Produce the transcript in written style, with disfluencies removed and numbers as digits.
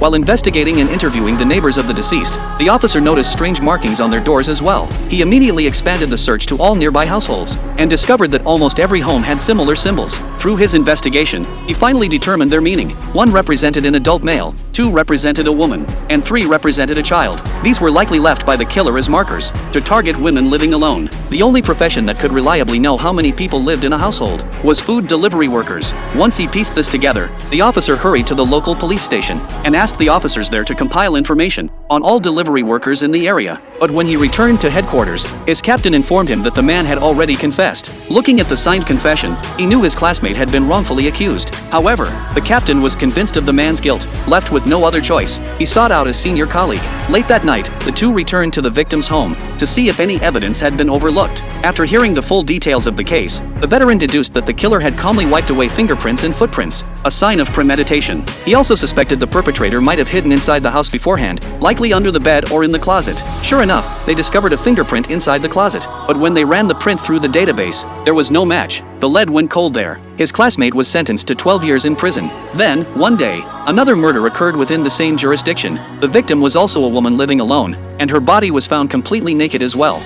While investigating and interviewing the neighbors of the deceased, the officer noticed strange markings on their doors as well. He immediately expanded the search to all nearby households, and discovered that almost every home had similar symbols. Through his investigation, he finally determined their meaning. 1 represented an adult male, 2 represented a woman, and 3 represented a child. These were likely left by the killer as markers, to target women living alone. The only profession that could reliably know how many people lived in a household was food delivery workers. Once he pieced this together, the officer hurried to the local police station, and asked the officers there to compile information on all delivery workers in the area. But when he returned to headquarters, his captain informed him that the man had already confessed. Looking at the signed confession, he knew his classmate had been wrongfully accused. However, the captain was convinced of the man's guilt. Left with no other choice, he sought out his senior colleague. Late that night, the two returned to the victim's home to see if any evidence had been overlooked. After hearing the full details of the case, the veteran deduced that the killer had calmly wiped away fingerprints and footprints, a sign of premeditation. He also suspected the perpetrator might have hidden inside the house beforehand, likely under the bed or in the closet. Sure enough, they discovered a fingerprint inside the closet, but when they ran the print through the database, there was no match. The lead went cold there. His classmate was sentenced to 12 years in prison. Then, one day, another murder occurred within the same jurisdiction. The victim was also a woman living alone, and her body was found completely naked as well.